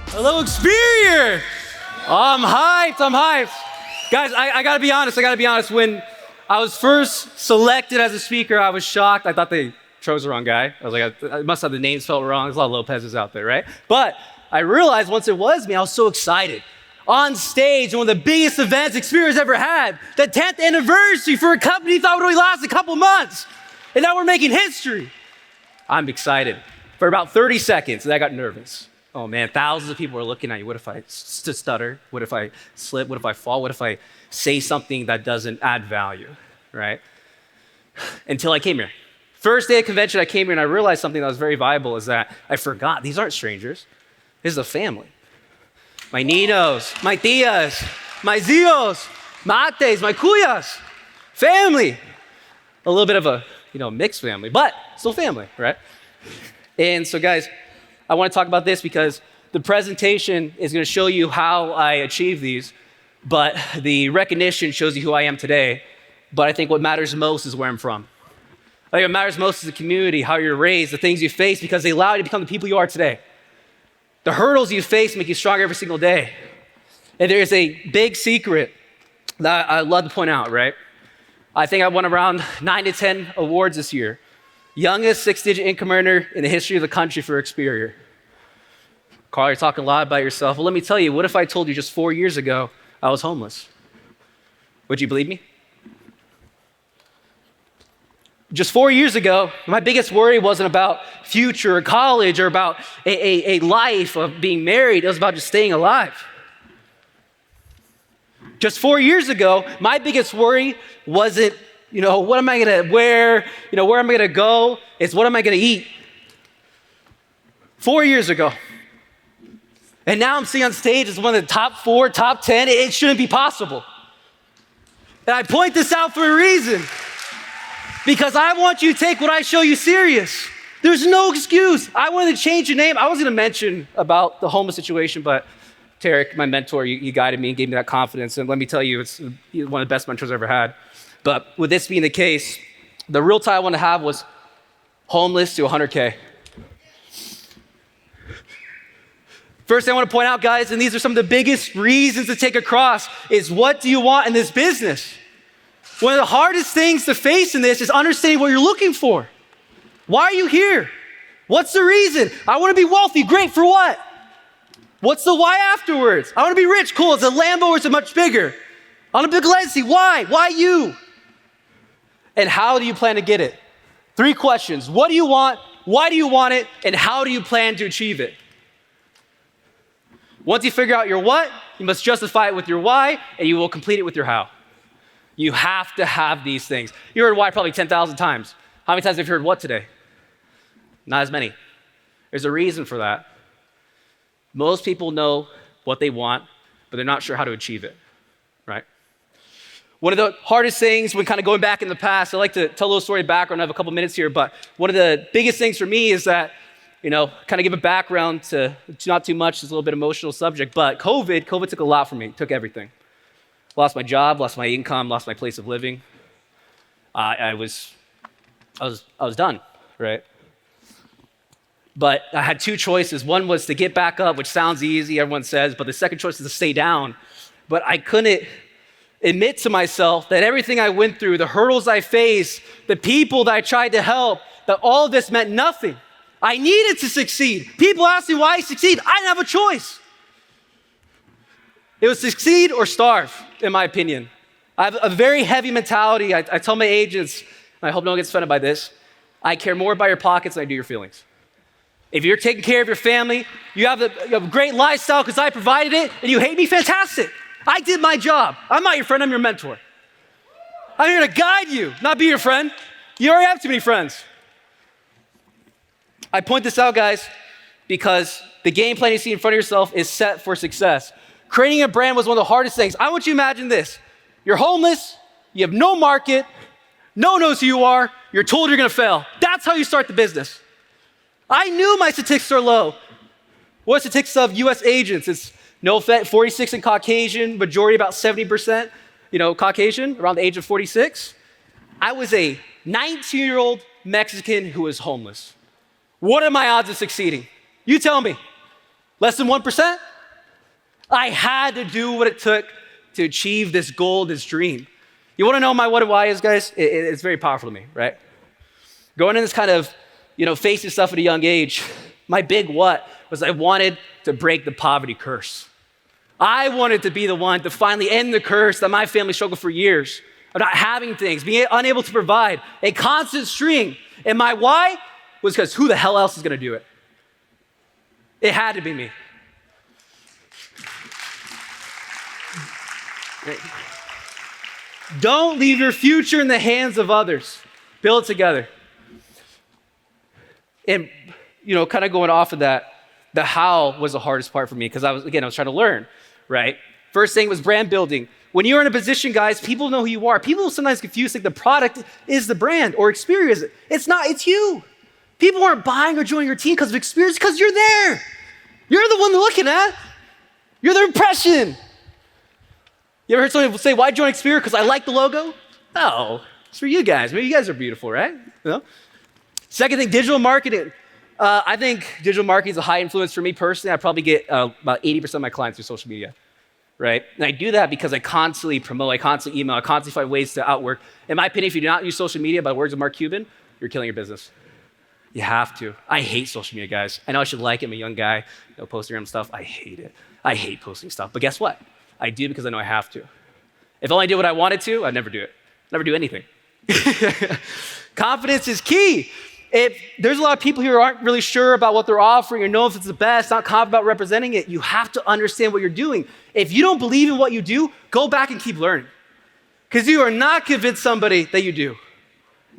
Hello, Experior! I'm hyped. Guys, I gotta be honest. When I was first selected as a speaker, I was shocked. I thought they chose the wrong guy. I was like, I must have the names spelled wrong. There's a lot of Lopez's out there, right? But I realized once it was me, I was so excited. On stage, one of the biggest events Experior's ever had, the 10th anniversary for a company you thought would only last a couple months. And now we're making history. I'm excited. For about 30 seconds, and I got nervous. Oh man, thousands of people are looking at you. What if I stutter? What if I slip? What if I fall? What if I say something that doesn't add value, right? Until I came here. First day of convention, I came here and I realized something that was very viable is that I forgot, these aren't strangers. This is a family. My ninos, my tias, my zios, my ates, my cuyas. Family. A little bit of a, mixed family, but still family, right? And so guys, I want to talk about this because the presentation is going to show you how I achieve these, but the recognition shows you who I am today. But I think what matters most is where I'm from. I think what matters most is the community, how you're raised, the things you face, because they allow you to become the people you are today. The hurdles you face make you stronger every single day. And there's a big secret that I love to point out, right? I think I won around 9 to 10 awards this year. Youngest 6-digit income earner in the history of the country for Experior. Carl, you're talking a lot about yourself. Well, let me tell you, what if I told you just 4 years ago I was homeless? Would you believe me? Just 4 years ago, my biggest worry wasn't about future or college or about a life of being married. It was about just staying alive. Just 4 years ago, my biggest worry wasn't what am I gonna wear? Where am I gonna go? It's what am I gonna eat? 4 years ago. And now I'm sitting on stage as one of the top 4, top 10. It shouldn't be possible. And I point this out for a reason. Because I want you to take what I show you serious. There's no excuse. I wanted to change your name. I was gonna mention about the homeless situation, but Tarek, my mentor, you guided me and gave me that confidence. And let me tell you, it's one of the best mentors I've ever had. But with this being the case, the real title I want to have was homeless to 100K. First thing I want to point out, guys, and these are some of the biggest reasons to take across, is what do you want in this business? One of the hardest things to face in this is understanding what you're looking for. Why are you here? What's the reason? I want to be wealthy. Great, for what? What's the why afterwards? I want to be rich. Cool, it's a Lambo or is it much bigger? I want a big legacy. Why? Why you? And how do you plan to get it? 3 questions. What do you want? Why do you want it? And how do you plan to achieve it? Once you figure out your what, you must justify it with your why, and you will complete it with your how. You have to have these things. You heard why probably 10,000 times. How many times have you heard what today? Not as many. There's a reason for that. Most people know what they want, but they're not sure how to achieve it, right? One of the hardest things when kind of going back in the past, I like to tell a little story background. I have a couple minutes here, but one of the biggest things for me is that, kind of give a background to not too much, it's a little bit emotional subject, but COVID took a lot from me, took everything. Lost my job, lost my income, lost my place of living. I was done, right? But I had 2 choices. One was to get back up, which sounds easy, everyone says, but the second choice is to stay down. But I couldn't admit to myself that everything I went through, the hurdles I faced, the people that I tried to help, that all of this meant nothing. I needed to succeed. People asked me why I succeed. I didn't have a choice. It was succeed or starve, in my opinion. I have a very heavy mentality. I tell my agents, and I hope no one gets offended by this, I care more about your pockets than I do your feelings. If you're taking care of your family, you have a great lifestyle because I provided it, and you hate me, fantastic. I did my job. I'm not your friend, I'm your mentor. I'm here to guide you, not be your friend. You already have too many friends. I point this out, guys, because the game plan you see in front of yourself is set for success. Creating a brand was one of the hardest things. I want you to imagine this. You're homeless, you have no market, no one knows who you are, you're told you're gonna fail. That's how you start the business. I knew my statistics are low. What statistics of US agents? It's no offense, 46 in Caucasian, majority about 70%, Caucasian, around the age of 46. I was a 19-year-old Mexican who was homeless. What are my odds of succeeding? You tell me. Less than 1%? I had to do what it took to achieve this goal, this dream. You wanna know my what and why is, guys? It's very powerful to me, right? Going in this kind of, facing stuff at a young age, my big what was I wanted to break the poverty curse. I wanted to be the one to finally end the curse that my family struggled for years of not having things, being unable to provide, a constant stream. And my why was because who the hell else is gonna do it? It had to be me. Don't leave your future in the hands of others. Build it together. And, kind of going off of that, the how was the hardest part for me because I was trying to learn, right? First thing was brand building. When you're in a position, guys, people know who you are. People sometimes confuse the product is the brand or Experior is it. It's not, it's you. People aren't buying or joining your team because of Experior, because you're there. You're the one they're looking at. You're their impression. You ever heard someone say, why join Experior? Because I like the logo? No, it's for you guys. Maybe you guys are beautiful, right? Second thing, digital marketing. I think digital marketing is a high influence for me personally. I probably get about 80% of my clients through social media, right? And I do that because I constantly promote, I constantly email, I constantly find ways to outwork. In my opinion, if you do not use social media, by the words of Mark Cuban, you're killing your business. You have to. I hate social media, guys. I know I should like it. I'm a young guy, posting random stuff. I hate it. I hate posting stuff. But guess what? I do because I know I have to. If only I did what I wanted to, I'd never do it. Never do anything. Confidence is key. There's a lot of people here who aren't really sure about what they're offering or know if it's the best, not confident about representing it. You have to understand what you're doing. If you don't believe in what you do, go back and keep learning. Because you are not convinced somebody that you do.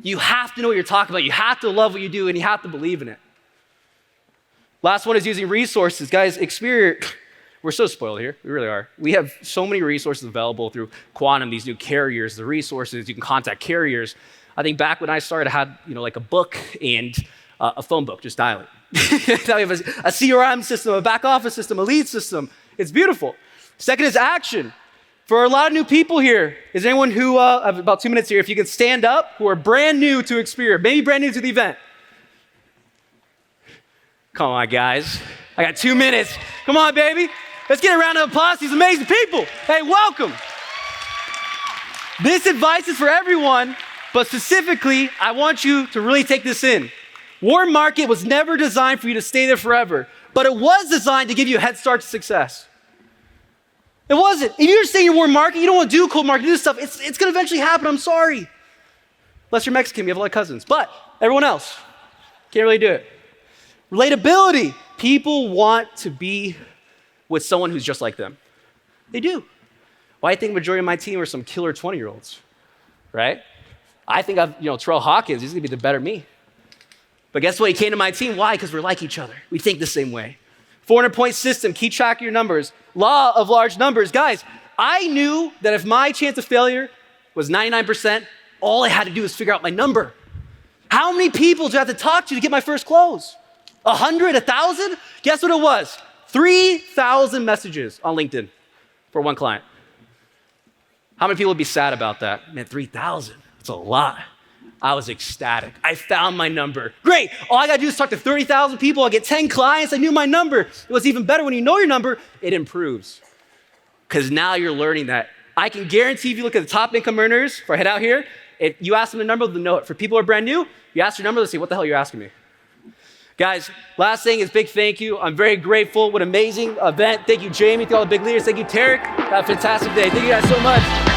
You have to know what you're talking about. You have to love what you do and you have to believe in it. Last one is using resources. Guys, Experior, we're so spoiled here. We really are. We have so many resources available through Quantum, these new carriers, the resources. You can contact carriers. I think back when I started, I had like a book and a phone book, just dialing. Now we have a CRM system, a back office system, a lead system. It's beautiful. Second is action. For a lot of new people here, is there anyone who, I have about 2 minutes here, if you can stand up, who are brand new to Experior, maybe brand new to the event. Come on, guys. I got 2 minutes. Come on, baby. Let's get a round of applause. These amazing people. Hey, welcome. This advice is for everyone, but specifically, I want you to really take this in. Warm market was never designed for you to stay there forever, but it was designed to give you a head start to success. It wasn't. If you're staying in warm market, you don't want to do cold market, do this stuff, it's going to eventually happen. I'm sorry. Unless you're Mexican, you have a lot of cousins. But everyone else can't really do it. Relatability. People want to be with someone who's just like them. They do. Well, I think majority of my team are some killer 20-year-olds, right? I think Terrell Hawkins, he's going to be the better me. But guess what? He came to my team. Why? Because we're like each other. We think the same way. 400-point system. Keep track of your numbers. Law of large numbers. Guys, I knew that if my chance of failure was 99%, all I had to do was figure out my number. How many people do I have to talk to get my first close? 100, 1,000? Guess what it was? 3,000 messages on LinkedIn for one client. How many people would be sad about that? Man, 3,000. That's a lot. I was ecstatic. I found my number. Great. All I got to do is talk to 30,000 people. I get 10 clients. I knew my number. It was even better when you know your number, it improves. Because now you're learning that. I can guarantee if you look at the top income earners, if I head out here, if you ask them the number, they'll know it. For people who are brand new, you ask your number, they'll say, what the hell are you asking me? Guys, last thing is big thank you. I'm very grateful. What an amazing event. Thank you, Jamie. Thank you all the big leaders. Thank you, Tarek. Have a fantastic day. Thank you guys so much.